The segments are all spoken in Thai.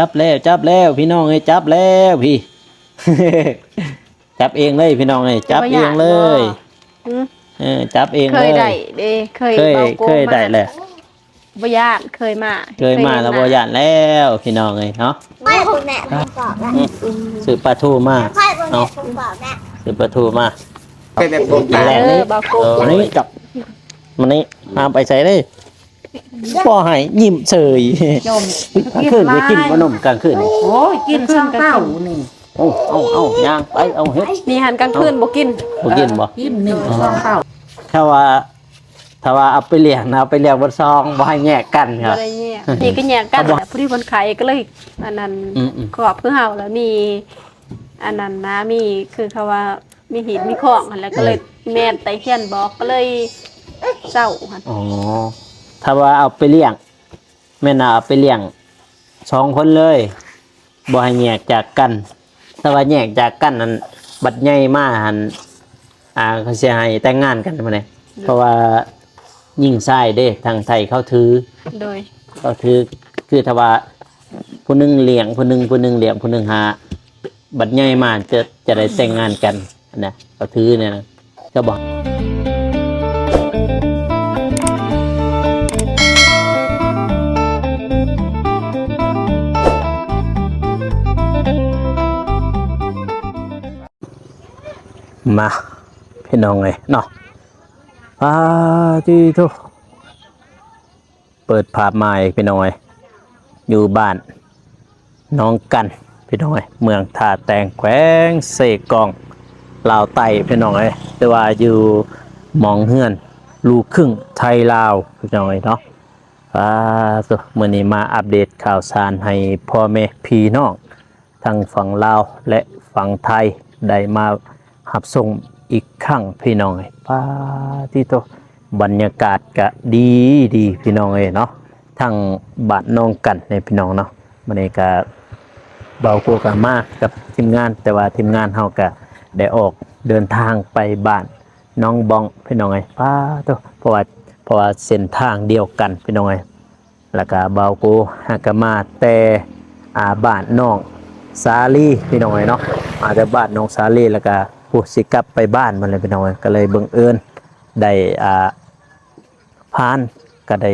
จับแล้วพี่น้องเอ้ยจับแล้วพี่ จับเองเลยพี่น้องเอ้ยจับเองเลยจับเองเคเลยยได้เด้เคยเคยเบาโกเคยมาได้แหละบ่ยานเคยมาเคยมาแล้วบ่ย่านแล้วพี่น้องเอ้ยเนาะ ไม่คุณแม่ผมบอกแล้ว ซื้อปลาทูมา ไม่คุณแม่ผมบอกแล้ว ซื้อปลาทูมา เป็นแบบผม กินแรกนี้ เบาโก นี่กับมันนี่ห้ามไปใส่เลยพ่อให้ยิ้มเฉย จม กลางคืนจะกินขนมกลางคืนนี่ โอ้ยกินช่างเต้านี่ เอาย่างไปเอาเฮ็ด นี่หันกลางคืนบ่กิน บ่กินบ่ กินหนึ่งช่างเต้า ถ้าว่าเอาไปเลี้ยงนะเอาไปเลี้ยงบนซองบ่ให้แยกกันค บ่ รับ ได้แยกนี่ก็แยกกันแหละผู้ที่คนขายก็เลยอันนั้น อืม กรอบคือเฮาแล้วมีอันนั้นนะมีคือเขาว่ามีหินมีของหั่นแล้วก็เลยแม่นไตเฮียนบอกก็เลยเศร้าหั่น อ๋อถ้าว่าเอาไปเลี้ยงแม่น่ะเอาไปเลี้ยง2 คนเลยบ่ให้แยกจากกันถ้าว่าแยกจากกันนั้นบัดใหญ่มาหั่นเขาสิให้แต่งงานกันมื้อนี้เพราะว่ายิ่งชายเด้ทางไทยเขาถือ โดย ก็คือถ้าว่าผู้หนึงเลี้ยงผู้หนึงเลี้ยงผู้หนึงหาบัดใหญ่มาจะได้แต่งงานกันนะก็ถือเนี่ยนะก็บอกมาพี่น้องเลยเนาะที่ทุกเปิดภาพมาอีกพี่น้องเอ้ยอยู่บ้านน้องกันพี่น้องเอ้ยเมืองท่าแตงแขวงเสกองลาวไต้พี่น้องเอ้ยแต่ว่าอยู่หมองเฮือนลูกครึ่งไทยลาวพี่น้องเอ้ยเนาะตัวมื้อนี้มาอัปเดตข่าวสารให้พ่อแม่พี่น้องทั้งฝั่งลาวและฝั่งไทยได้มารับส่งอีกครั้งพี่น้องเอ้ยที่ตัวบรรยากาศก็ดีพี่น้องเอ้ยเนาะทั้งบ้านน้องกันในพี่น้องเนาะมื้อนี้ก็เบาโกกันมากกับทีมงานแต่ว่าทีมงานเฮาก็ได้ออกเดินทางไปบ้านน้องบองพี่น้องเอ้ยตัวเพราะว่าเส้นทางเดียวกันพี่น้องเอ้ยแล้วก็เบาโกหากมาแต่บ้านน้องสาลีพี่น้องเอ้ยเนาะมาแต่บ้านน้องสาลีแล้วก็ผู้สิกลับไปบ้านมันเลยพี่น้องเอ้ยก็เลยบังเอิญได้พานก็ได้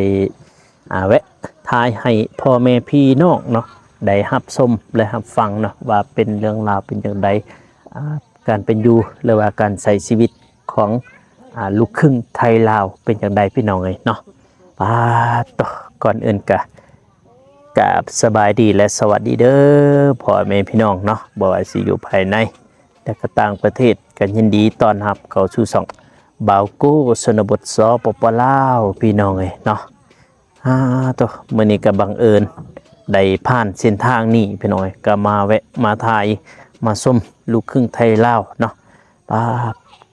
แวะทายให้พ่อแม่พี่น้องเนาะได้รับชมและรับฟังเนาะว่าเป็นเรื่องราวเป็นอย่างไรการเป็นอยู่หรือว่าการใช้ชีวิตของลูกครึ่งไทยลาวเป็นอย่างไรพี่น้องเนาะต่อก่อนอื่นกับสบายดีและสวัสดีเด้อพ่อแม่พี่น้องเนาะบ่ว่าสิอยู่ภายในและก็ต่างประเทศกันยินดีต้อนรับเข้าสู่ช่องบ่าวโก้ชนบทสปปลาวพี่น้องเนาะตัวมื้อนี้ก็บังเอิญได้ผ่านเส้นทางนี้พี่น้องก็มาแวะมาถ่ายมาชมลูกครึ่งไทยลาวเนาะ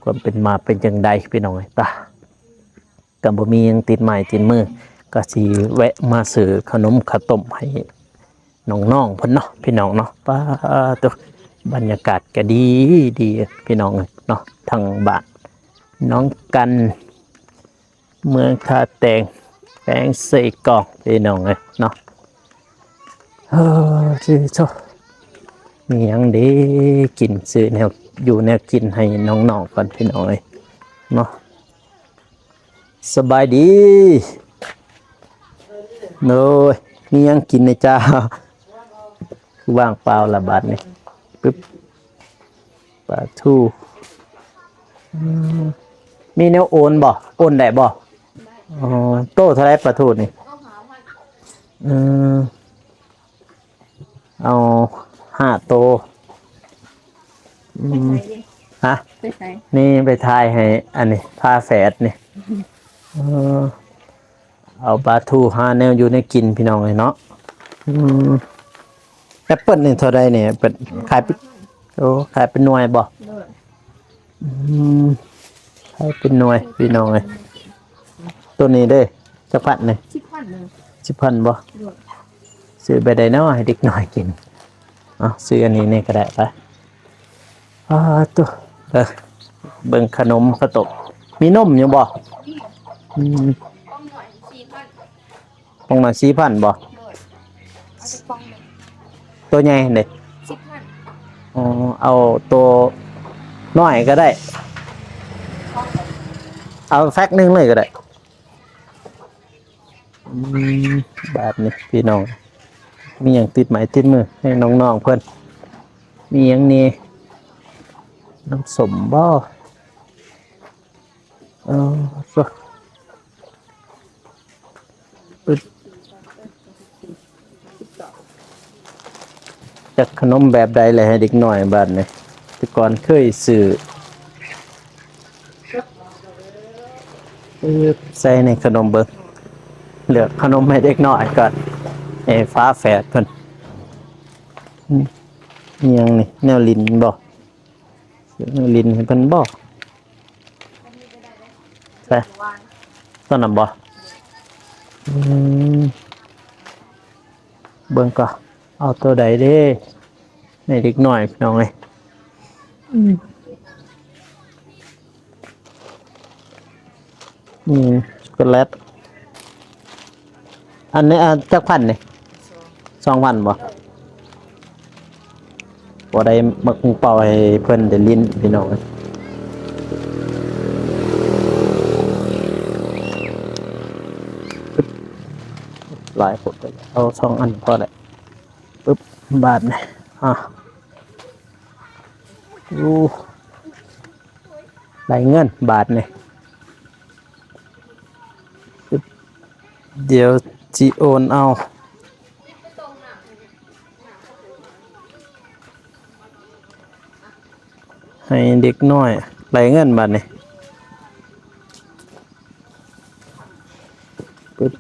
ความเป็นมาเป็นจังไดพี่น้องก็บ่มีหยังติดไม้ติดมือก็สิแวะมาซื้อขนมข้าวต้มให้น้องๆเพิ่นเนาะพี่น้องเนาะตัวบรรยากาศก็ดีพี่น้องเนาะทางบ้านน้องกันเมืองท่าแตงแขวงเสกองพี่น้องเนาะชื่อโซมีหยังดีกินซื้อแนวอยู่แนวกินให้น้องๆก่อนพี่น้องเนาะสบายดีโน้ยมีหยังกินในจ้าคือว่างเปล่าละบาดนี่ปึ๊บปลาทูมีแนวโอนบ่โอนได้บ่โตเท่าไรปลาทูนี่เอา5 โตฮะนี่ไปทายให้อันนี้ผ้าแฝดนี่เอาปลาทู5 แนวอยู่ในกินพี่น้องเลยเนาะแอปเปิ้ลนี่เท่าไรเนี่ยเป็นขายขายเป็นหน่วยบ่ขายเป็นหน่วยพี่น้องเลยตัวนี้เด้จะพันเลย10,000บ่ซื้อไปได้น้อยให้เด็กน้อยกินซื้ออันนี้นี่ก็ได้ไปตัวเบิ่งขนมข้าวต้มมีนมอยู่บ่ปองหน่อย4,000บ่ ตัวใหญ่เด้อ๋อเอาตัวน้อยก็ได้เอาแฟกหนึงเลยก็ได้อืมแบบนี้พี่น้องมีหยังติดไม้ติดมือให้น้องๆเพิ่นมีหยังนี่น้ำสมบ่เออso อึดจากขนมแบบใดเลยให้เด็กหน่อยบัดนี้แต่ก่อนเคยซื้อใส่ในขนมเบิ่งเลือกขนมให้เด็กน้อยก่อนไอ้ฟ้าแฝดเพิ่นอืมอิหยังนี่แนวลิ้นบ่แนวลิ้นให้เพิ่นบ่ใส่ต้นน่ะบ่อืมเบิ่งก่อนเอาตัวใดเด้ให้เด็กน้อยพี่น้องเอ้ยช็อกโกแลตอันนี้จักพันนี่2,000บ่บ่ได้มักเป่าให้เพิ่นได้ลิ้นพี่น้องเอ้ยหลายคนเลยเอา2 อันพอแหละปึ๊บบาทนี่ดูไหลเงินบาทนี่ปึ๊บเดี๋ยวจีโอนเอาให้เด็กน้อยไหลเงินบาทนี่ปึ๊บ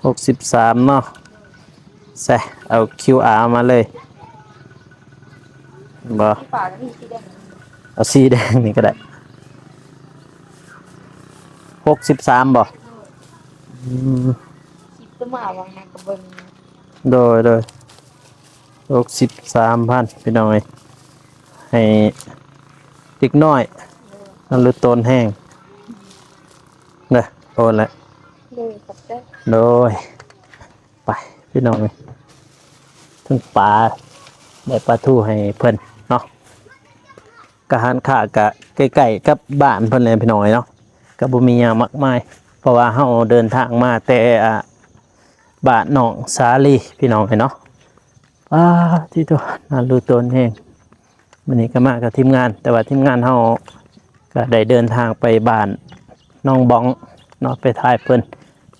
63เนาะใส่เอา QR มาเลยบ่เอาสีแดงนี่ก็ได้63บ่จะมาวางกระเบิง โดย63,000พี่น้องเอ้ยให้เด็กน้อยนั่นหรือต้นแห้งเด้อโอนแล้ว เลยกับเจ้า โดยไปพี่น้องเอ้ยถึงปลาได้ปลาทูให้เพิ่นเนาะกะหันขากะใกล้ๆกับบ้านเพิ่นเลยพี่น้องเอ้ยเนาะก็บ่มีหยังมากมายเพราะว่าเฮาเดินทางมาแต่บ้านหนองสาลีพี่น้องเอ้ยเนาะที่ตัวน่ารู้ตนแฮงมื้อนี้ก็มากับทีมงานแต่ว่าทีมงานเฮาก็ได้เดินทางไปบ้านน้องบ้องเนาะไปถ่ายเพิ่น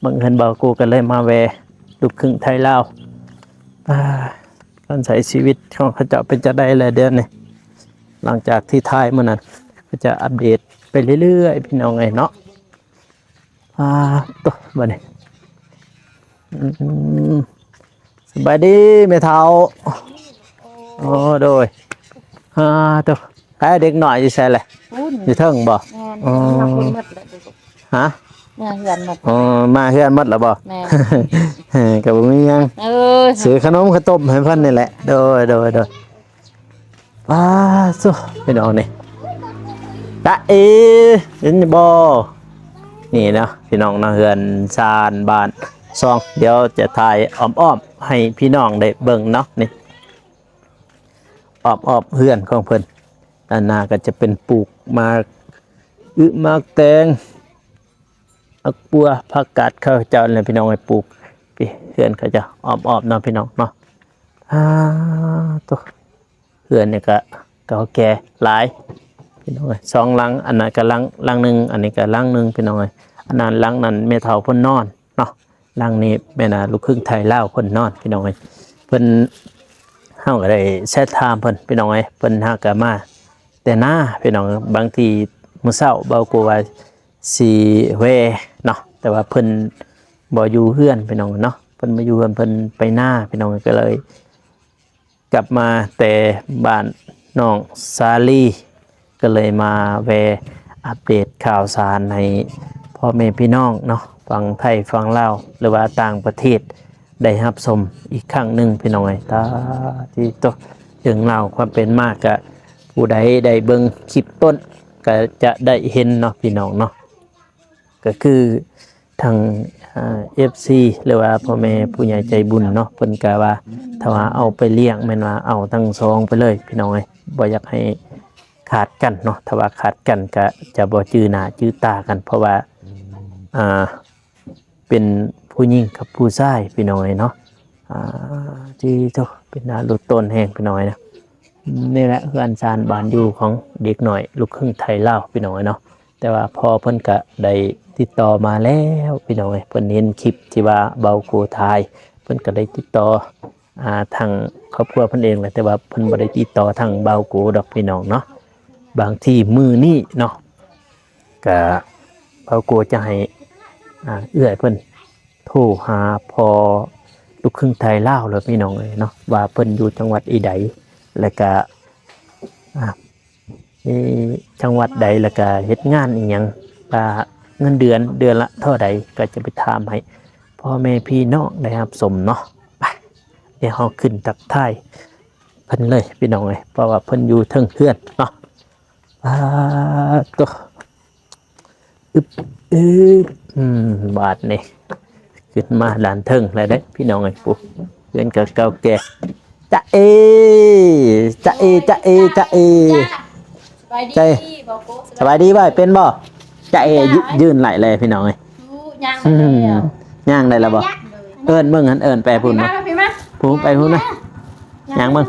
บังเอิญเบากูก็เลยมาแวะลูกครึ่งไทยลาวการใช้ชีวิตของเขาเจ้าเป็นจะได้เลยเดือนนี้หลังจากที่ถ่ายมื้อนั้นก็จะอัปเดตไปเรื่อยๆพี่น้องเอ้ยเนาะตัวบัดนี้สบายดีแม่เฒ่าโอ้โดยตัวให้เด็กหน่อยอยู่ใส่แหละอยู่เทิงบ่อ๋อฮะมาเหือนหมด มาเฮือนหมดแล้วบ่ แม่ ก็บ่มีหยังซื้อขนมข้าวต้มให้เพิ่นนี่แหละโดยสู้พี่น้องนี่ตะเห็นบ่นี่นะพี่น้องนะเฮือนชานบ้านซองเดี๋ยวจะถ่ายอ้อมๆให้พี่น้องได้เบิ่งเนาะนี่อ้อมๆเฮือนของเพิ่นด้านหน้าก็จะเป็นปลูกมากมากแตงอักปัวผักกาดเขาเจ้าเลยพี่น้องไปปลูกพี่เฮือนเขาจะอ้อมๆเนาะพี่น้องเนาะตัวเฮือนเนี่ยก็เก่าแก่หลายพี่น้องสองหลังอันนั้นก็หลังหนึ่งอันนี้ก็หลังหนึ่งพี่น้องอันนั้นหลังนั้นแม่เฒ่าเพิ่นนอนเนาะหลังนี้แม่น่ะลูกครึ่งไทยลาวเพิ่นนอนพี่น้องเพิ่นเฮาก็ได้แชทถามเพิ่นพี่น้องเพิ่นหาก็มาแต่หน้าพี่น้องบางทีมื้อเช้าเบากูว่าสีเวเนาะแต่ว่าเพิ่นบ่อยู่เฮือนพี่น้องเนาะเพิ่นมาอยู่เฮือนเพิ่นไปหน้าพี่น้องก็เลยกลับมาแต่บ้านน้องสาลีก็เลยมาแวะอัปเดตข่าวสารให้พ่อแม่พี่น้องเนาะฝั่งไทยฝั่งลาวหรือว่าต่างประเทศได้รับชมอีกครั้งหนึ่งพี่น้องตาที่ตัวถึงเล่าความเป็นมากกะผู้ใดได้เบิ่งคลิปต้นก็จะได้เห็นเนาะพี่น้องเนาะก็คือทาง FC หรือว่าพ่อแม่ผู้ใหญ่ใจบุญเนาะเพิ่นก็ว่าถ้าว่าเอาไปเลี้ยงแม่นว่าเอาทั้งซองไปเลยพี่น้องเอ้ยบ่อยากให้ขาดกันเนาะถ้าว่าขาดกันก็จะบ่จื้อหน้าจื้อตากัน เพราะว่าอ่าเป็นผู้หญิงกับผู้ชายพี่น้องเอ้ยเนาะที่โตเป็นหน้าลดต้นแห้งพี่น้องเอ้ยนะนี่แหละคืออันซานบ้านอยู่ของเด็กหน่อยลูกครึ่งไทยลาวพี่น้องเอ้ยเนาะแต่ว่าพอเพิ่นก็ได้ติดต่อมาแล้วพี่น้องเอ้ยเพิ่นเห็นคลิปที่ว่าเบาโกทายเพิ่นก็ได้ติดต่อทางครอบครัวเพิ่นเองแหละแต่ว่าเพิ่นบ่ได้ติดต่อทางเบาโกดอกพี่น้องเนาะบางที่มือนี้เนาะก็เบาโกจะให้เอื้อยเพิ่นโทรหาพอลูกครึ่งไทยลาวเลยพี่น้องเอ้ยเนาะว่าเพิ่นอยู่จังหวัดอีใดแล้วก็จังหวัดใดแล้วก็เฮ็ดงานอีหยังเงินเดือนละเท่าใดก็จะไปถามให้พ่อแม่พี่น้องได้รับชมเนาะไปเดี๋ยวเฮาขึ้นทักทายเพิ่นเลยพี่น้องเอ้ยเพราะว่าเพิ่นอยู่เทิงเฮือนเนาะก็อึบบาดนี่ขึ้นมาด้านเทิงแล้วเด้พี่น้องเอ้ยปุ๊เฮือนก็เก่าแก่จะเอจะเอจะเอจะเอใจสบายดีบ่เป็นบ่จะเอยืนไหลเลยพี่น้องเอ้ยย่างได้แล้วบ่เอิ้นเบิ่งหันเอิ้นไปพุ่นบ่พุ่นไปพุ่นนะย่างเบิ่ง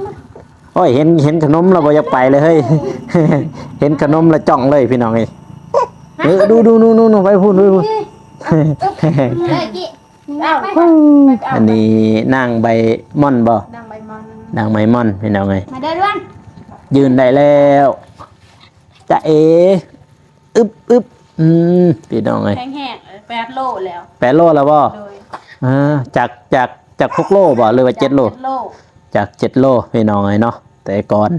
โอ้ยเห็นขนมแล้วบ่อยากไปเลยเฮ้ย เห็นขนมแล้วจ้องเลยพี่น้องเอ้ยดูไปพุ่นไปพุ่น อันนี้นางใบม่อนบ่นางใบม่อนพี่น้องเอ้ย มาเดินวัน ยืนได้แล้วจะเออึบพี่น้องเอ้ย แห้งๆ8โลแล้ว 8 โลแล้วบ่ โดย จาก6 โลบ่หรือว่า7 โล 7โล จาก7 โลพี่น้องเอ้ยเนาะแต่ก่อน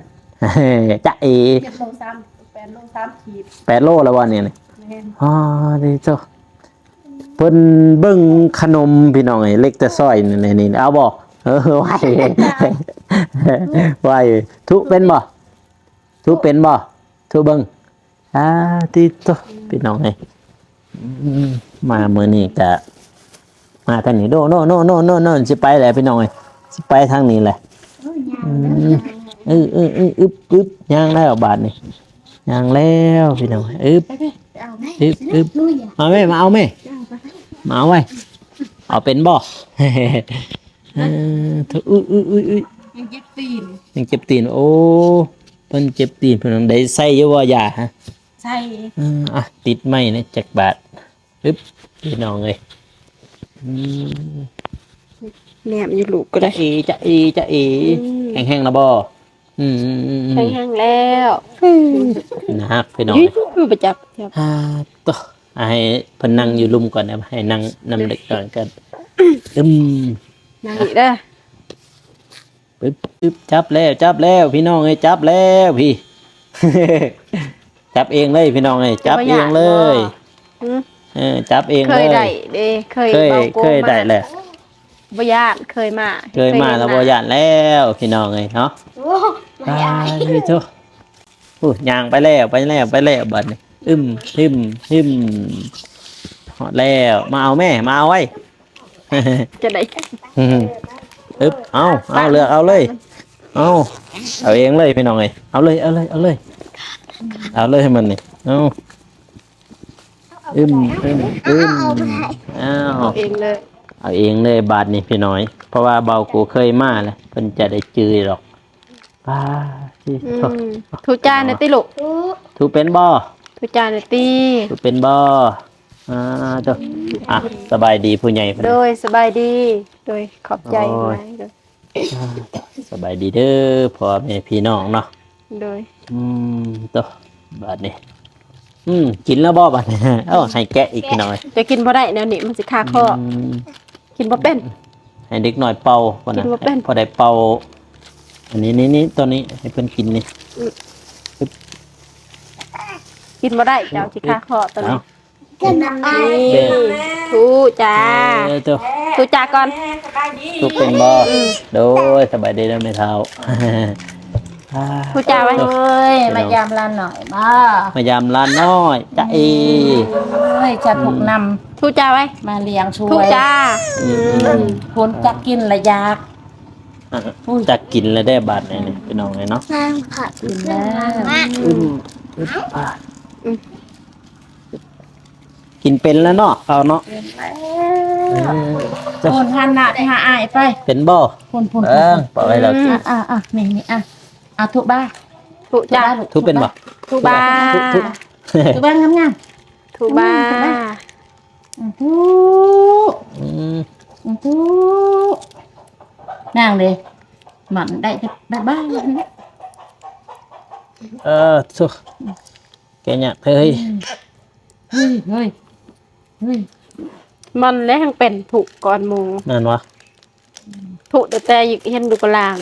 จะเอ 7โล3 8โล3ขีด 8 โลแล้วบ่เนี่ย แม่น ดีเจ้าเพิ่นเบิ่งขนมพี่น้องเอ้ยเล็กแต่ซอยนี่เอาบ่ไหว ไหวทุเป็นบ่ทุเป็นบ่ทุเบิ่งที่โตพี่น้องเอ้ยมามื้อนี้ก็มาทางนี้โนสิไปแหละพี่น้องเอ้ยสิไปทางนี้แหละอึบย่างแล้วบาดนี่ย่างแล้วพี่น้องอึบมาแม่มาเอาแม่มาเอาไว้เอาเป็นบ่ยังเจ็บตีน ยังเจ็บตีนโอ้เพิ่นเจ็บตีนเพิ่นได้ใส่อยู่บ่ยาฮะ ใช่ ติดไม้นะจักบาทปึ๊บพี่น้องเอ้ย แหนมอยู่ลูกก็ได้ จะเอแห้งๆนะบ่แห้งๆแล้ว นะครับพี่น้อง ยืดประจับ ต่อให้เพิ่นนั่งอยู่ลุมก่อนนะให้นั่งนำเด็กก่อนกันนั่งอีกเด้อ ปึ๊บจับแล้วพี่น้องเอ้ยจับแล้วพี่ จับเองเลยพี่น้องเอ้ยจับเองเลยจับเองเลย เคยได้เด้เคยได้แหละ บ่ย่านเคยมาแล้วบ่ย่านแล้วพี่น้องเอ้ยเนาะพี่โตย่างไปแล้วบัดนี้ฮอดแล้วมาเอาแม่มาเอาไว้ จะได้ เอาเลือกเอาเลยเอาเองเลยพี่น้องเอ้ยเอาเลยให้มันนี่เอาเอาเองเลย เอาเองเลยบาทนี่พี่น้อยเพราะว่าเบากูเคยมาแล้วเพิ่นจะได้จือหรอกที่ ทุจานติลูก ถูเป็นบ่ ทุจานติ ถูเป็นบ่เจ้าสบายดีผู้ใหญ่เพิ่น โดยสบายดีโดยขอบใจไหมโดย สบายดีเด้อพ่อแม่พี่น้องเนาะ โดยตัวบาทนี่กินแล้วบ่บาดนี้ให้แกะอีกหน่อย จะกินบ่ได้แนวนี้มันสิคาคอกินบ่เป็น ให้เด็กหน่อยเป่าก่อนนะพอได้เป่าอันนี้ตัวนี้ให้เพิ่นกินนี่ กินบ่ได้เจ้าสิคาคอตัวนี้ กันอะไร ทูจ้าทูจ้าก่อน ทุกเป็นบ่โดยสบายดีแล้วไม่เท่า ผู้จ่าไว้ เอ้ยมายามลานหน่อยบ้าม ายามลานน้อยจะเอ เอ้ยจะถูกน ผู้จ่าไว้ ำมาเลี้ยงช่ ผู้ วย จ่าอืม คนจะกินละยาก จะกินแล้วได้บาดนี่พี่น้องเลยเนาะ น้ำขัด กินแล้ว กินเป็นแล้วเนาะเอาเนาะ คนหันหน้าไปหาอายไป เป็นบ่ คนพน ปล่อยเรา นี่ทุบ้า ผู้จ่า ทุบเป็นบ่ ทุบ้า ทุบ ทุบ้างาม ทุบ้า ทุ อืม ทุนางเลยหมันได้บ้าง ทุแกเนี่ยเฮ้ย เฮ้ย มันแล้วยังเป็นถูกก่อนหมู นั่นวะ ถูกแต่อยู่เห็นดูกลาง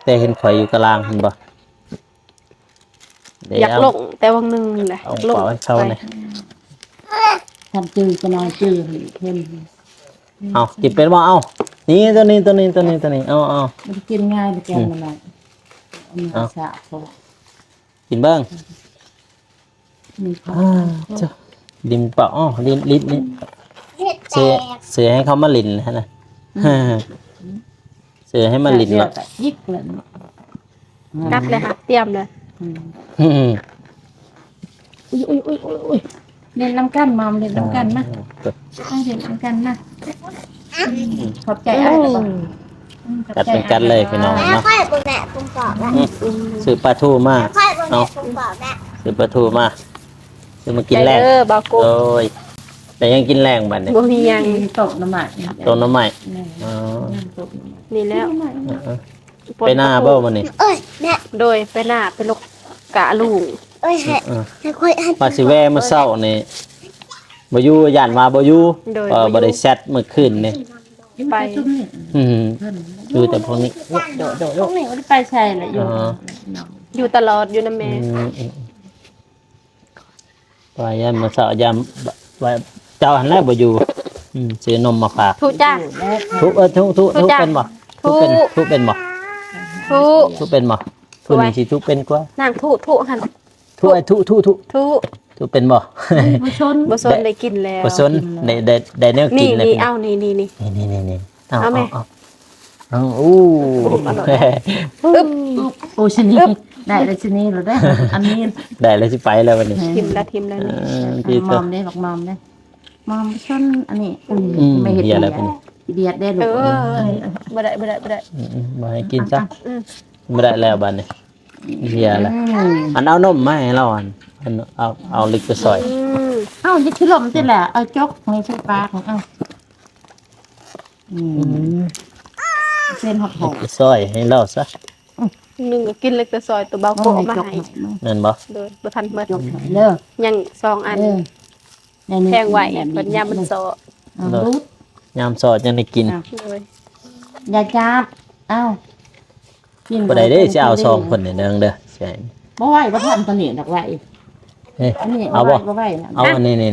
แต่เห็นข่อยอยู่กลางเห็นบ่ อยากลงแต่วังหนึงแหละ เอา ลง เป่าให้เขาเลย ทำจืดก็นอนจืดเพิ่ม เอากินเป็นบ่เอานี่ตัวนี้เอา มันกินง่ายไปแกงมันหน่อยเอาสะโพก กินเบิ้ง มี จ้ะลินเปล่าลิ้นนี่ เห็ดแต เสือกให้เขามาลินนะ เสือให้มาลิน แล้ แล้ว ว ยิกเลย นับเลยค่ะเตรียมเลย อุ้ยเล่นน้ำกันมาเล่นน้ำกันนะเล่นน้ำกันนะขอบใจอ้าย กัดเป็นกันเลยพี่น้อง แม่ เนาะ ค่อยปรุงแหนปรุงกรอบแล้ว ซื้อปลาทูมา ค่อยปรุงแหนปรุงกรอบแล้ว ซื้อปลาทูมาซื้อมากินแรง บาโก โอ้ยแต่ยังกินแรงบัดเนี่ย บ่มียัง ตกน้ำมัน ต้นน้ำใหม่อ๋อ นี่แล้ว ไปหน้าเบ้ามันนี่ เอ้ยแม่ โดยไปหน้าไปลกกะลุง เอ้ยให้ค่อยให้ ปลาสิแวมื้อเช้านี่บ่อยู่ย่านว่าบ่อยู่บ่ได้แซดมื้อคืนนี่ ไป อยู่แต่พวกนี้ โดดนี่ไปใช่เลยอยู่ อยู่ตลอดอยู่นะแม่ ปลายามมื้อเช้ายามว่าเจ้าหันแรกบ่อยู่ซื้อนมมาฝาก ทุจ้า ทุเป็นบ่ทุเป็นบ่ ทุ ทุเป็นบ่ทุนี่สิทุเป็นกว่า นางทุหัน ทุไอ้ทุ ทุเป็นบ่ ผู้ชน บ่สนได้กินแล้ว บ่สนได้แนวกิ นี่ นเลย นี่เอานี่ นี่เอา เอาไหม เอาอู้ อึ๊บ โอ้ชนีได้เลยชนีหรือได้อันนี้ ได้แล้วสิไปแล้ววันนี้ ทิมละทิมละนี่ พี่ ม ตั อ ว มได้บอกมอมได้มอมชนอันนี้ ไม่เห็นอะไรเป็น เดียดได้หรือ บ่ได้ มาให้กินซะ อืม ไม่ได้แล้วบัดนี้เฮียแล้วอันเอานมมาให้เราอันเอาลึกไปซอย เอ้าจะชิลมติแหละเอาจกให้ใส่ปากเอ้าเส้นหอม ไปซอยให้เราซะ นึงก็กินเล็กแต่ซอยตัวเบาโกมาให้ นั่นบ่ โดยบ่ทันเบิด จกเด้อ ยัง2อันแพงไหวเพิ่นยามมันโซ รูด ยามซอดยังได้กิน โดย อย่าจับเอ้า บ่ได้เด้สิเอาซองเพิ่นนี่เด้อใช่ บ่ไหวบ่ทันตัวนี้ดอกไหว เฮ้ย อันนี้ เอาบ่ บ่ไหว เอาอันนี้ นี่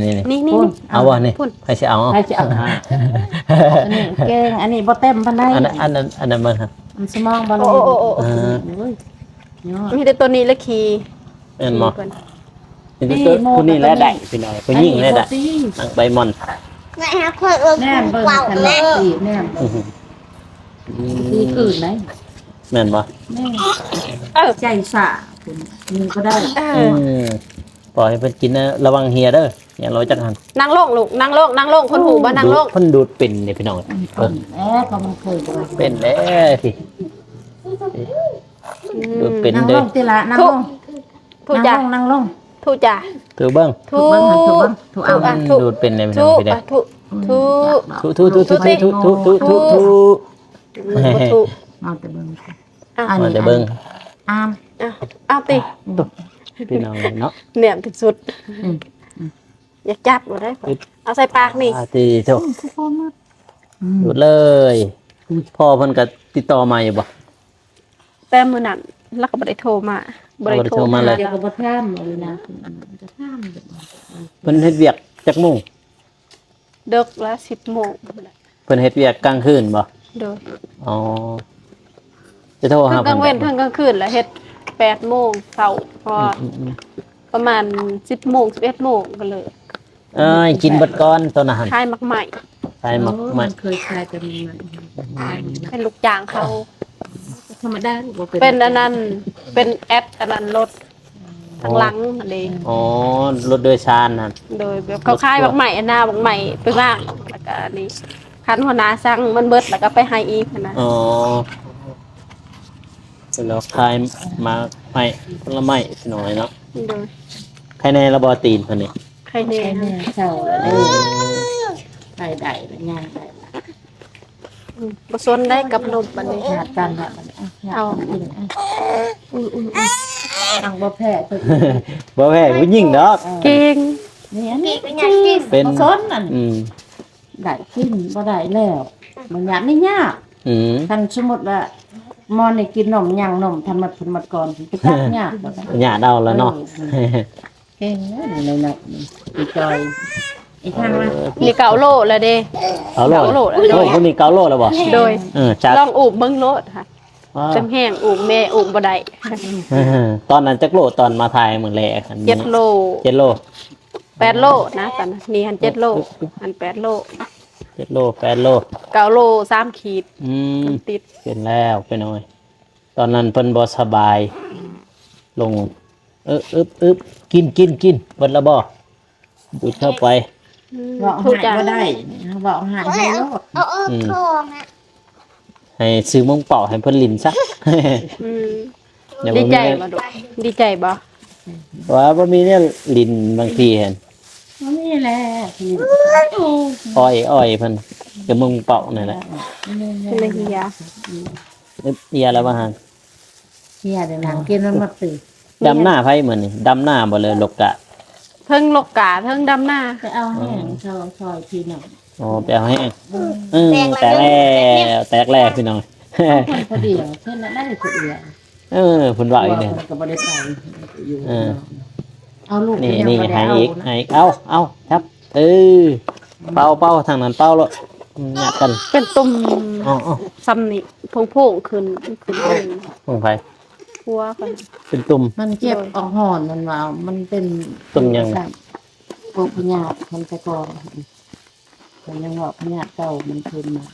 เอาบ่นี่ให้สิเอา ใครจะเอาอันนี้เก่งอันนี้บ่เต็มปานใด อันนั้นมันครับ มันสมองบ่ลงยอด มีแต่ตัวนี้ละคี เอ็นบ่นี่ตัวผู้นี่แลได้พี่น้อยผู้หญิงแลได้ตั้งใบมอน แม่ให้ค่อยปรุง แน่นเบิ่ง กรอบ กัน แล้ แล้ว วตีแน่นตีกืนไหน แม่นบ่ แม่ เออ ใจสะคุณนี่ก็ได้ ปล่อยให้เพิ่นกินนะระวังเฮียเด้ออย่าเราจักหัน นั่งลงลูกนั่งลงคนหูบ่นั่งลง เพิ่นดูดเป็นนี่พี่น้อง ก็มันเคยดู เป็นแล้พี่ดูดเป็น นั่ง เด้ ล อง ตีละนั่งลง ทุจ้า นั่งลง ทุจ้า ถือเบิ่ง ทุ ถูกเอา ดูดเป็นเลยพี่น้ ทุ องพี่เด้ ทุทุ ทุ เอาแต่เบิ่ง มาแต่เบิ่ง อาม เอาติ พี่น้องเนาะ เหนี่ยมที่สุดอยากจับบ่ได้เอาใส่ปากนี่ ตีโตดูดเลยพ่อเพิ่นก็ติดต่อมาอยู่บ่ แต่มื้อนั้นแล้วก็บ่ได้โทรมา บ่ได้โทรมาเลย เดี๋ยวก็บ่ท่ามเลยนะจะท่าม เพิ่นเฮ็ดเวียกจักโมง เดึกละ10:00 น เพิ่นเฮ็ดเวียกกลางคืนบ่ โดย อ๋อ จะโทรหา ทั้งกลางเว้น พิ่ ทั้งกลางคืนแล้วเฮ็ด8โมงเช้าพอประมาณ10โมง11โมงก็เลย เอ้ยกินเบดก้อนตัวนั้น คายมักใหม่ ใส่หมัก โอ้ ใหม่ มันเคยคลายกันมา เป็นลูกจ้างเขา ธรรมดาบ่ เป็นอันนั้นเป็นแอดอันนั้นรถทางหลังอันนี้ อ๋อรถโดยสารนั่น โดยแบบเขาคายบักใหม่อันหน้าบักใหม่ไปบ้างแล้วก็อันนี้คันหัวหน้าสั่งมันเบิดแล้วก็ไปให้อีกนะ อ๋อเสร็จแล้วคลายมาใหม่ผลไม้หน่อยเนาะ โดย ใครในระบอตีนคนนี้ ใครแน่ ใช่แน่เศร้าแล้วเด้อใส่ได้ย่างได้ บ่สนได้กับนมบัดนี้ หาดกันละเอากินทางบ่แพ้ตัว บ่แพ้ผู้หญิงดอก เก่ง นี่อันนี้ เป็นอยากกิน เป็น บ่สนนั่น อืม ได้กินบ่ได้แล้วมันยากไม่ยาก อืม คันสมมุติว่ามอนนี่กินนมย่างนมทำมาก่อนไปตักยากบ่ได้ หยาดเอาแล้วเนาะ เก่งเลยในนักอีจอยอีทางว่า นี่เก่าโลแล้วเด้ เอาโล เกาโลแล้ว โลคนนี้เกาโลแล้วบ่ โดย จัด ลองอูบเบิ่งโลดค่ะจำแห้งอูบแม่อูบบ่ได้ ตอนนั้นจักโลตอนมาถ่ายมื้อแรกอันนี้ 7โล 7โล 8โลนะตอนนั้นนี่หัน7โลหัน8โล 7โล8โล 9โล3ขีด อืม ติด เป็นแล้วไปหน่อย ตอนนั้นเพิ่นบ่สบาย ลง อึบกินเบิดละบ่บุดเข้าไป บอก ทุกอ หา ย่าย ง ก็ได้บอกหายให้โลด เอาทองอ่ะ ให้ซื้อมงเป่าให้เพิ่นลิ้นซะ อืม เดี๋ยว ดี บ่ ใจ มี บ่ดุดีใจบ่ ว่าบ่มีเนี่ยลิ้นบางทีเห็น นี่แหละที่ อ้อยเพิ่นจะมึงเป่านั่นแหละ เป็นเลยเฮีย นึกเอียแล้วว่าหั่น เฮียเดี๋ยวหนังกินมันมาตื่น ดำหน้าไผเหมือนนี่ดำหน้าบ่เลยลกกะ เทิงลกกาเทิงดำหน้า ไปเอาแห้งซอยทีหน่อย อ๋อไปเอาให้แตกแล้วพี่น้อง คนพอดีเช่นนั้นได้คนเดียว เพิ่นว่าอีกเนี่ย กับบริษัทอยู่เอาลูก นี่ให้อีกเอาครับเป่าทางนั้นเป่าแล้วหยาดกัน เป็นตุ่ม อ๋อ ซ้ำนี่โพงๆขึ้นเป็น ของไผ หัวกัน เป็นตุ่ม มันเจ็บออกห่อนมันว่ามันเป็นพวกพญาติมันจะก่อนมันยังบอกพญาติเก่ามันคืนมา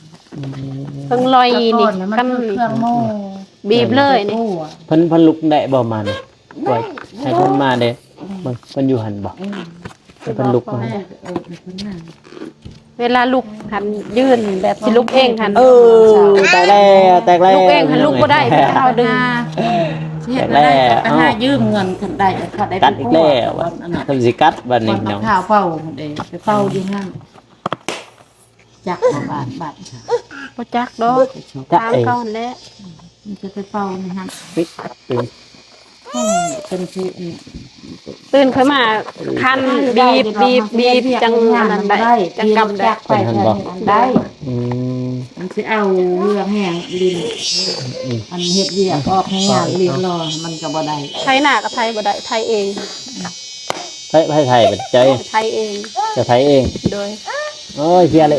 เพิ่งลอยนี่ มั กัน น คือเครื่องโม่ บีบเลยนี่ เพิ่นลุกได้บ่มานี่ปล่อยให้เพิ่นมาเด้เพิ่นอยู่หั่นบ่ให้เพิ่นลุกมา เวลาลุกหันยืนแบบสิลุกเองหัน แตกแล้ว ลุกเองหันลุกบ่ได้พี่เอาดึง เฮ็ดได้ก็หายืมเงินกันได้ก็ได้ กัดอีกแล้วทำสิกัดบัดนี้ มัน พี่น้อง ข้าวเฝ้าเด้ไปเฝ้าอยู่ห้างจักบาท บ่จักดอก จะ ตาม เอ้ เขาหั่นแหละ มันจะไปเฝ้าในห้าง ปิดเป็น เป็นที่ ตื่นขึ้นมาคันบีบจังอันนั้นได้จังกำได้ ไปได้ อืม มันสิเอาเรื่องแห้งลิ้นอันเฮ็ดเวียกออกให้งานลิ้นรอมันก็บ่ได้ ไทยหน้ากับไทยบ่ได้ไทยเอง ไทยเป็นใจ ไทยเอง จะไทยเอง โดย โอ้ยเฮียแล้ว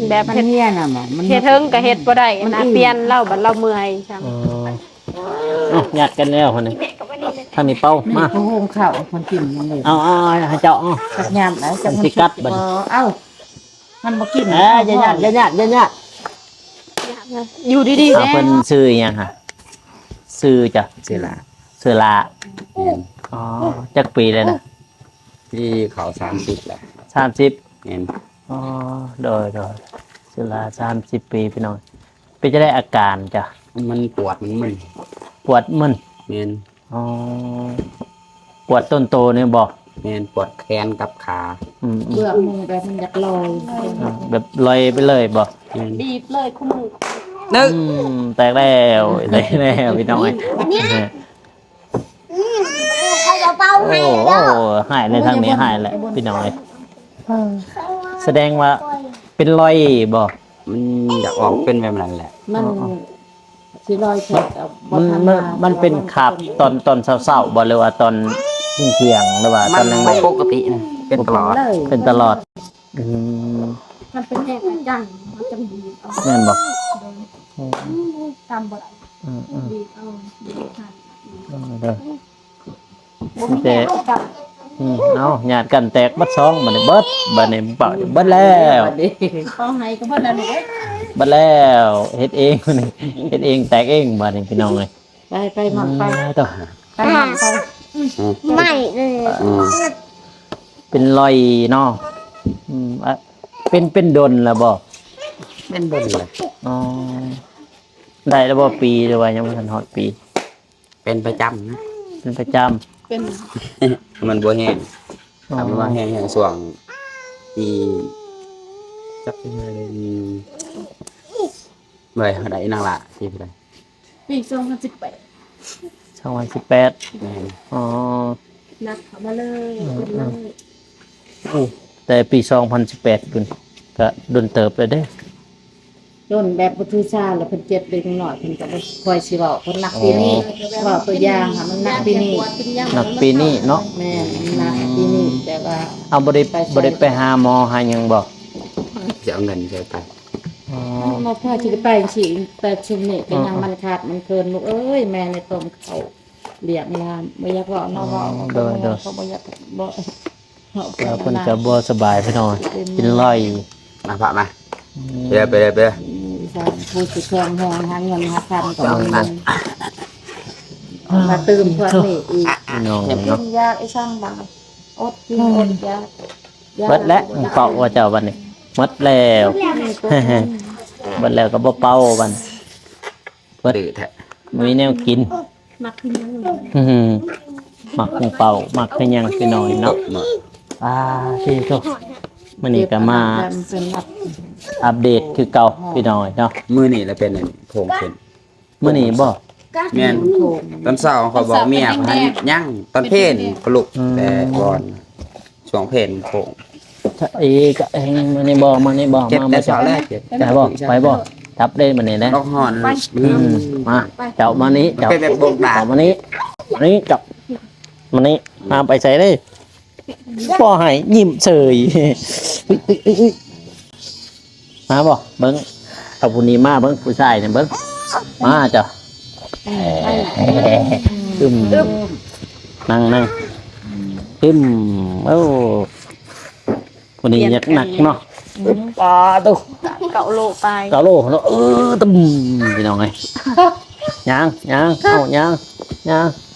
แบบ มัน เฮ็ด เฮียน่ะมัน เฮ็ดเทิงก็เฮ็ดบ่ได้นะเปลี่ยนเล่าบัดเราเมื่อยจัง หยัดกันแล้วคนนี้ทางนี้เป้ามา ผู้โฮมข้าวคนกินมันเลย เอาให้เจ้าเอา กัดยามไหนจัง มันสิกัดบัด เอ้ามันบ่กิน อย่าหยัด อยู่ดีๆแน่ เพิ่นซื้ออีหยังฮะซื้อจ้ะ สิละ ซื้อลาอ๋อจักปีเลยนะ ที่เขา30แหละ 30 เห็น อ๋อโดยซื้อลา30 ปีพี่น้องเป็นจะได้อาการจ้ะ มันปวดมันมึน ปวดมึน เมน อ๋อปวดต้นโตเนี่ยบอก เมนปวดแขนกับขา เบื่อมือแบบมันอยากลอย แบบลอยไปเลยบอก เมน บีบเลยคู่มือ แตกแล้วพี่น้อง ใครจะเป่า โอ้ ให้ โห แล้ว หายในทางนี้หายแหละพี่น้องแสดงว่าเป็นรอยบอก มันอยากออกเป็นแบบนั้นแหละ มันสิลอยเสร็จเอาบ่ทั มันเป็นขับตอนเศร้าๆบอกเลยว่าตอนเที่ยงหรือว่าตอนแร ไม่ ง ปกตินะเป็นตลอด เลย เป็นตลอด มันเป็นแห้งจังมันจะบีบเอา แม่นบ่ ตามบ่ได้ อืม บีบเอาบีบทัน เด้อ บ่มีแห้งกัน เอาญาติกันแตกบัดซองบัดนี้เบิดเบิดแล้ว บัดนี้ เขาให้ก็บ่ได้เลย เบิดแล้วเฮ็ดเองนี่เฮ็ดเองแตกเองบัดนี้พี่น้องเอ้ย ไปหมักไป ต้อง ไปหมักไป ไม่เลย เป็นรอยเนาะเป็นดนแล้วบ่ เป็นบนเลย อ๋อได้แล้วบ่ปีหรือว่ายังบ่ทันฮอดปี เป็นประจำนะ เป็นประจำ เป็น มันบัวแห้ง อ๋อ ทำว่าแห้งส่วงปีจับไปเลยเลยอะไรนั่งละที่ไปเลย ปี2018 2018 แม่น อ๋อ นัดเขามาเลยเป็นเลย แต่ปี2018พุ่นก็โดนเติบเลยเด้ โดนแบบบ่ถือชาแล้วเพิ่นเจ็บเล็กน้อยเพิ่นก็บ่ค่อยสิเว้าเพิ่นหนักปีนี้เว้าตัวอย่างค่ะมันหนักปีนี้ หนักปีนี้เนาะ แม่นมันหนักปีนี้แต่ว่า เอาบ่ได้ไปหาหมอหาหยังบ่ จะเอาเงินใช้ไป อ๋อ บ่พอสิได้ไปสิแต่ชุมนี้ก็ยังมันขาดมันเกินลูกเอ้ยแม่ในต้มข้าวเลี้ยงหลานบ่อยากเว้าเนาะเว้าเขาบ่อยากบ่ แล้วเพิ่นก็บ่สบายพี่น้องเป็นรอย มาพระมาไปเลยไปเลยไปเลย ผู้สิแข็งแรงหาเงินหาคันก็บ่มีมาตื่มพวกนี้อีก พี่น้อง กิ เนาะ นยากไอ้ช่างบังอดกินอดยาก เบิดแล้วเป่าว่าเจ้าบัดนี้หมดแล้วเบิดแล้วก็บ่เป่าบัด ดื้อแท้ มีแนวกิน มักขึ้นยัง หมักคงเป่าหมักคือหยังพี่น้อยเนาะ หมด ที่โตมื้อนี้ก็มา เป็นรับ อัปเดตคือเก่าพี่น้อยเนาะ มือนี่แล้วเป็นโพงเป็น มื้อนี้บ่ แม่น โถม ตอนเช้าเขาบอกเมียให้ย่างตอนเพลนปลุกแต่ก่อนช่วงเพลนโพง ถ้าอีกเองมื้อนี้บ่มื้อนี้บ่ เจ็บ มา แต่ บ่ เช้าแรกเจ็บ ได้บ่ไปบ่จับได้มื้อนี้นะ ล็อกหอน มาเจ้ามานี้เจ้า เป็นแบบโบกดา เจ้ามานี้จับมานี้มาไปใส่เลยบ่ให้ยิ้มเฉยมาบ่เบิ่งเอาผู้นี้มาเบิ่งผู้ชายเนี่ยเบิ่งมาเจ้าตึมนั่งตึมโอ้ผู้นี้ยักหนักเนาะปลาตุ๊ เก่าโลไป กาโลเนาะตึมพี่น้องไงยังเอายัง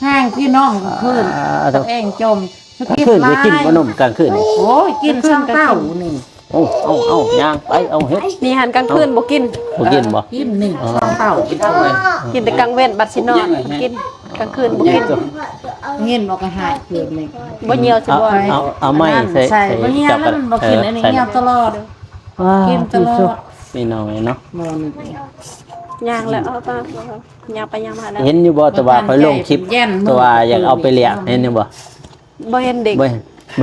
ห้างพี่น้องก็ขึ้น ตัว เองจม กลางคืนจะกินขนมกลางคืนนี่ โอ้ยกินช่างเต้านี่ เอายังไปเอาเฮ็ด นี่หันกลางคืนบ่กิน บ่กินบ่ กินนี่ช่างเต้ากินเอาเลย กินแต่กลางเว้นบัดสินอนบ่กินกลางคืนบ่กิน เงินบอกก็หายคืนนี่ บ่เหี่ยวสิบ่ เอาไม้ใส่ ใส่บ่เงี้ยมันบ่กินอันนี้เงี้ยตลอด กินตลอด พี่น้องเนาะ บ่นี่ ย่างแล้วเอาไปย่างไปย่างมาแล้ว เห็นอยู่บ่ตัวว่าไปลงคลิปตัวว่าอยากเอาไปเลี้ยงเห็นอยู่บ่ บ่เห็นเด็ก บ่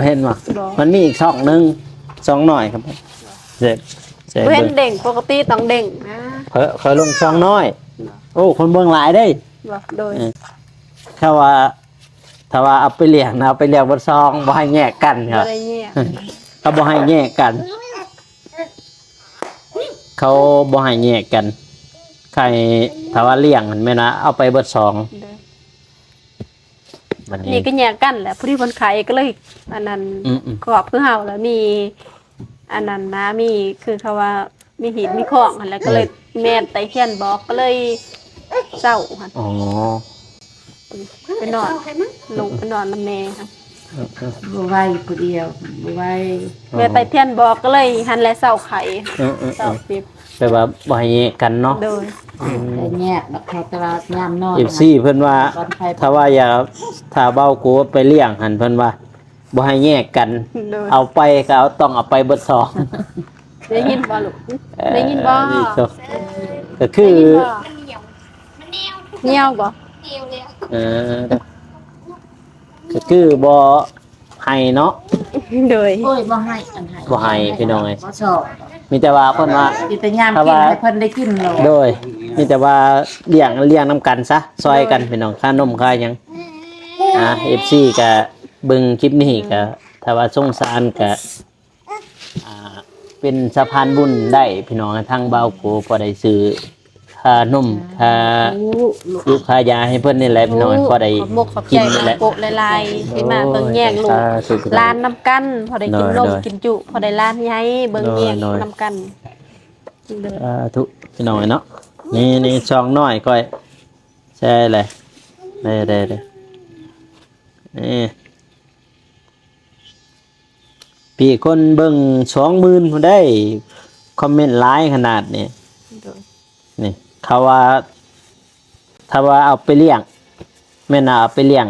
เห็นบ่ บ่ มันมีอีกช่องนึงช่องน้อยครับเสร็จ บ่เห็นเด็กปกติต้องเด้งนะ เคยลงช่องน้อยโอ้คนเบิ่งหลายเด้ บ่โดย ถ้าว่าเอาไปเลี้ยงนะเอาไปเลี้ยงบนซองบ่ให้แยกกันค บ่ รับ ได้แย่ เขาบ่ให้แยกกัน เขาบ่ให้แยกกันใครถ้าว่าเลี้ยงมันแม่นะเอาไปเบิดซองบัด นี่ก็แยกกันแหละผู้ที่คนขายก็เลยอันนั้น อืม ขอบคือเฮาแล้วมีอันนั้นนะมีคือเขาว่ามีหินมีของหั่นแล้วก็เลยแม่นไตเทียนบอกก็เลยเศร้าหั่น อ๋อ ไปนอนลงไปนอนนำแม่ค่ะ บ่ไหวผู้เดียวบ่ไหว แม่ไตเทียนบอกก็เลยหันและเศร้าไข่ เออ เศร้าปิบ แปลว่าบ่ให้แยกกันเนาะ โดย แต่แยกบักเขาตลาดยามนอน FC เพิ่นว่า ถ้าว่าอยากถ้าเบ้ากูไปเลี้ยงหันเพิ่นว่าบ่ให้แยกกัน โดย เอาไปก็ต้องเอาไปเบิดซอง ได้ยินบ่ลูกได้ยินบ่ นี่ก็ก็คือ เงียวบ่ เออก็คือบ่ให้เนาะ โดย โอ้ยบ่ให้อันให้ บ่ให้พี่น้องเอ้ย บ่ชอบ มีแต่ว่าเพิ่นว่า มีแต่ยามกินให้เพิ่นได้กินโล โดยมีแต่ว่าเลี้ยงน้ำกันซะซอยกันพี่น้องค่านมค่าหยังFC ก็เบิ่งคลิปนี้ก็ถ้าว่าสงสารก็ เป็นสะพานบุญได้พี่น้องทางเบาโกพอได้ซื้อค่านมค่าลูกค่ายาให้เพิ่นนี่แหละพี่น้องพอได้ ขอบมกขอบ กิ ใจ นนี่แหละ โกะลายๆที่มาเบิ่งแย่งลูก สาธุ ลานน้ำกันพอได้กินนม น้อยๆ กินจุพอได้ลานใหญ่เบิ่งแย่ง น้อยๆ น้ำกัน ทุกพี่น้องเนาะนี่ช่องน้อยก้อยแช่เลยได้นี่พี่คนเบิ่ง20,000คนได้คอมเมนต์หลายขนาดนี้นี่เขาว่าถ้าว่าเอาไปเลี้ยงแม่น่ะเอาไปเลี้ยง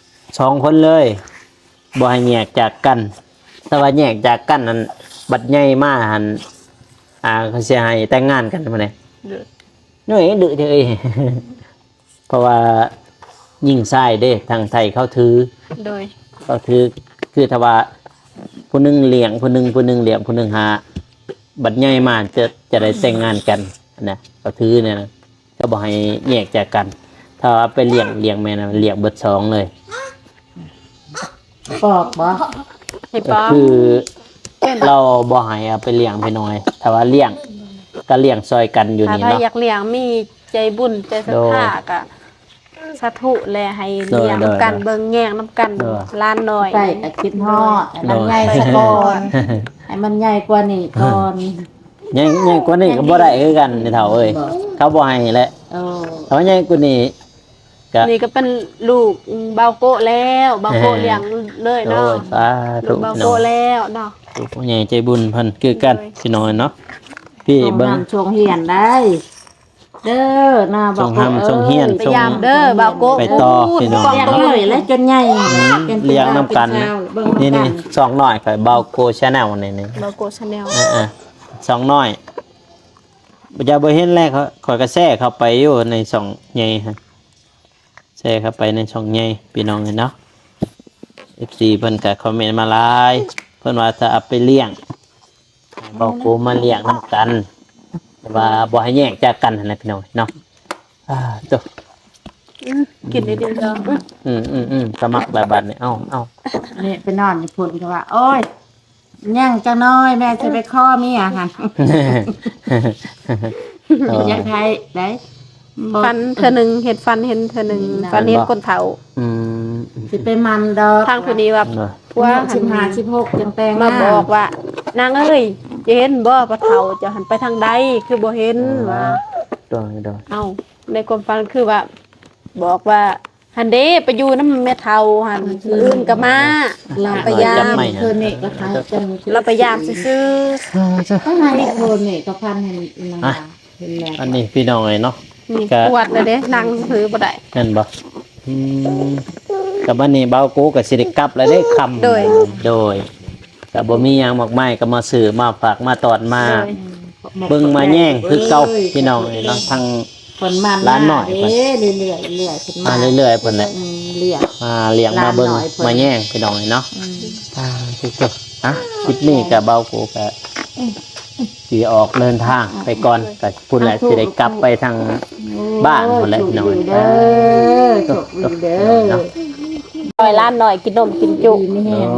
2คนเลยบ่ให้แยกจากกันถ้าว่าแยกจากกันนั้นบัดใหญ่มาหันเขาสิให้แต่งงานกันมื้อนี้น้อยดื้อเด้อเอ้ย เพราะว่ายิ่งชายเด้ทางไทยเขาถือ โดย ก็คือถ้าว่าผู้หนึงเลี้ยงผู้หนึงเลี้ยงผู้หนึงหาบัดใหญ่มาจะได้แต่งงานกันนะก็ถือเนี่ยนะก็บอกให้แยกจากกัน ถ้าว่าไปเลี้ยงแม่นะเลี้ยงเบิดสองเลย ปอกบ่ ให้ ก็ ป้อ คือเราบ่ให้เอาไปเลี้ยงไปน้อยถ้าว่าเลี้ยงก็เลี้ยงซอยกันอยู่ ถ้า นี่ ใคร เนาะ อยากเลี้ยงมีใจบุญใจศรัทธาก็สาธุแลให้เลี้ยงน้ำกันเบิ่งแย่งน้ำกันลานหน่อย ใส่ตะคิดฮอดให้มันใหญ่ซะก่อนให้มันใหญ่กว่านี้ก่อน ยังกว่านี้ก็บ่ได้คือกันในเฒ่าเอ้ยเขาบ่ให้แหละ โอ้ เขาใหญ่กว่านี้ก็ นี่ก็เป็นลูกเบาโกะแล้วเบาโกะเลี้ยงเลย โอ้ เนาะ ยสา ลู ธุ กเบา พี่น้ โกะ อง แล้วเนาะ ผู้ใหญ่ใจบุญเพิ่นคือกัน โดย พี่น้อยเนาะพี่ ส่ง เบิ่ง น้ำชงเหียนได้ เด้อหน้าบอก ส่งห้ำส่งเหียน พยายามเด้อเบาโกะ ไปต่อพี่น้อง เลี้ยงเลยแล้วจนใหญ่ป็ เลี้ยงน้ำกัน เป็เจ้าเบิ่ง นี่ น้ำกั นี่สองน้อยข่อยเบาโกชาแนลนี่ เบาโกะชาแนล สองน้อยบ่จะบ่เห็นแรกเขาข่อยก็แซ่เข้าไปอยู่ในสองใหญ่ฮะแซ่เข้าไปในช่องใหญ่พี่น้องเห็นเนาะ FC เพิ่นก็คอมเมนต์มาหลายเพิ่นว่าจะเอาไปเลี้ยงเบาโกมาเลี้ยงนํกันแต่ว่าบ่ให้แยกจากกันนั่นแหละพี่น้องเนาะตัว กินได้เดียวเด้อ สมัครแบบบัดนี่เอ้า นี่ไปนอนญี่ปุ่นก็ว่า โอ้ยย่างจังน้อยแม่จะไปข้อเมียค่ะอยากให้ได้บ่ ฟันเธอหนึ่งเห็ดฟันเห็นเธอหนึ่งฟันเห็นคนเฒ่า อืม สิไปมันดอก ทางผู้นี้ว่า เนอะ ว่า 15 16จังแต่ง มาบอกว่านางเอ้ยจะเห็นบ่ปะเฒ่าจะหันไปทางใดคือบ่เห็นว่า โดย เอ้าในความฝันคือว่า บอกว่าหันเด้ไปอยู่น้ำแม่เฒ่าหันอื่นก็มา ลา พยายาม เธอนี่ก็ทายจัง เราพยายามซื่อ ต้องให้โคนนี่ก็พันให้นางเห็นแล้ว อันนี้พี่น้องไอ้เนาะ ๆนี่ปวดเลยเด้นั่งถือบ่ได้ นั่นบ่อืมกับอันนี้เบาโกกับสิริกลับแล้วได้คำโดยกับบ่มีหยังมากมายก็มาซื้อมาฝากมาตอดมาเบิ่งมาแย่งคือเก่าพี่น้องไอ้เนาะทาง คนมัน ร้านหน่อย เรื่อยๆขึ้น มาเรื่อยๆเพิ่นแหละ เรื่อย มาเลี้ยงมาเบิ่ง ร้านหน่อยเพิ่น มาแย่งพี่น้องไอ้เนาะทุกๆคลิปนี้ก็เบาโกก็สิออกเดินทางไปก่อนก็พุ่นแหละสิได้กลับไปทาง บ้านหมดแล้วพี่น้อง เด้อโชคดีเด้อ คอยล้านหน่อยกินนมกินจุ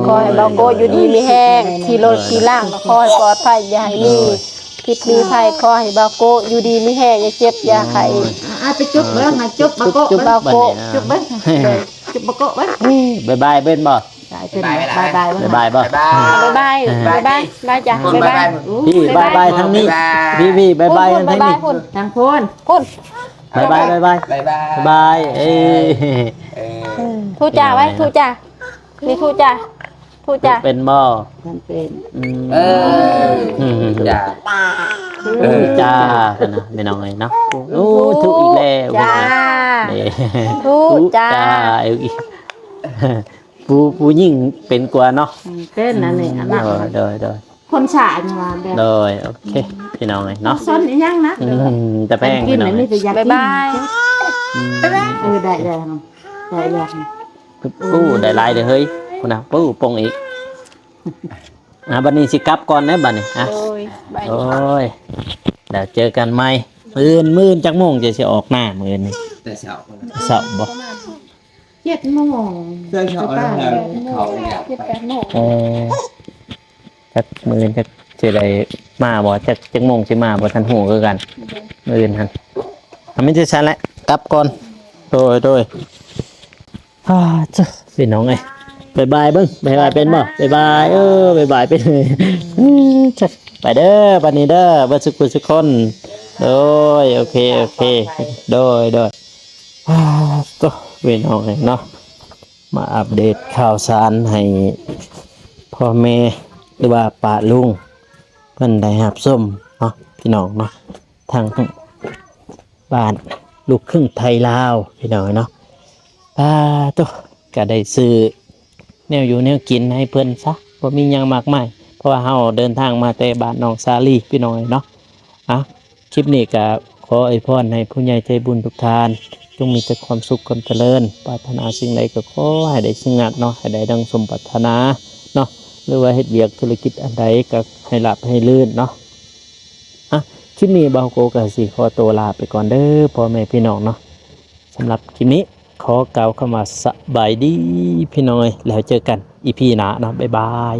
คอยเบาโกอยู่ดีมีแห้งขี่รถขี่ล่างคอยปลอดภัยอย่าให้มีผิดมีภัยคอยเบาโกอยู่ดีมีแห้งอย่าเจ็บอย่าไข้ ไปจุ๊บเบิ้งมาจุ๊บมาโกะ จุ๊บ เบิ้ง บัดนี้นะ จุ๊บเบิ้งจุ๊บมาโกะเบิ้ง บ๊ายบายเบิ้นบ่ ได้เป็นบายบาย บ๊ายบายบ่ บ๊ายบายบ๊ายบายบายจ้ะ คน บ๊าย บาย บาย บาย พี่บ๊ายบายทั้งนี้ พี่บ๊ายบายทั้ง บ๊าย นี้ บายคุณ ทางโคน คุณ บ๊ายบายบ๊ายบาย บายบาย บ๊ายบายเอ้ย ทูจ่าไว้ทูจ่านี่ทูจ่าทูจ่า เป็นบ่ มันเป็น เอออย่า จ้าเป็นนะไม่น้องเลยเนาะโอ้ถูกอีกแล้ว จ้า นี่ ทูจ่า เอ้ยผู้ยิ่งเป็นกว่าเนาะ เป็นนั่นนี่อันนั้น โดย คนฉายมาแบบ โดยโอเคพี่น้องเลยเนาะ ซ้อนอีหยังนะ จะแป้ง กิ พี่ น น้อง อันนี้จะอยาก บ๊ายบาย ได้ได้ได้ ปู้ได้ลายเด้อเฮ้ยคุณนะปู้ปงอีกบัดนี้สิกลับก่อนนะบัดนี้ โอ้ยบาย โอ้ยเดี๋ยวเจอกันใหม่มื้นจักโมงจะสิออกหน้ามื้อนี้ แต่เช้า เสาบ่ 7 โมง เพื่อนเขาแล้วเขาเนี่ย 7-8 โมง จักมื้อจัก สิได้มาบ่จักโมงสิมาบ่ทันฮู้คือกันมื้ออื่นหั่นทำไม่ได้ชันแหละกลับก่อนโดยจ้ะพี่น้องเอ้ยบ๊ายบายเบิ่งบ๊ายบายเป็นบ่บ๊ายบายบ๊ายบายเป็นเลยจ้ะไปเด้อบัดนี้เด้อบ่สุขสุขคนโอเคโดยตัวพี่น้องเอ้ยเนาะมาอัปเดตข่าวสารให้พ่อแม่หรือว่าป้าลุงเพิ่นได้รับชมเนาะพี่น้องเนาะทางบ้านลูกครึ่งไทยลาวพี่น้องเนาะตัวก็ได้ซื้อแนวอยู่แนวกินให้เพิ่นซะบ่มีหยังมากมายเพราะว่าเฮาเดินทางมาแต่บ้านน้องสาลีพี่น้องเนาะคลิปนี้ก็ขออวยพรให้ผู้ใหญ่ใจบุญทุกท่านจงมีแต่ความสุขความเจริญปรารถนาสิ่งใดก็ขอให้ได้สิ่งนั้นเนาะให้ได้ดังสมปรารถนาเนาะหรือว่าเฮ็ดเวียกธุรกิจอันใดก็ให้ราบให้ลื่นเนาะคลิปนี้เบาโกก็สิขอตัวลาไปก่อนเด้อพ่อแม่พี่น้องเนาะสำหรับคลิปนี้ขอกล่าวคำว่าสบายดีพี่น้องแล้วเจอกันอีพีหน้าเนาะบ๊ายบาย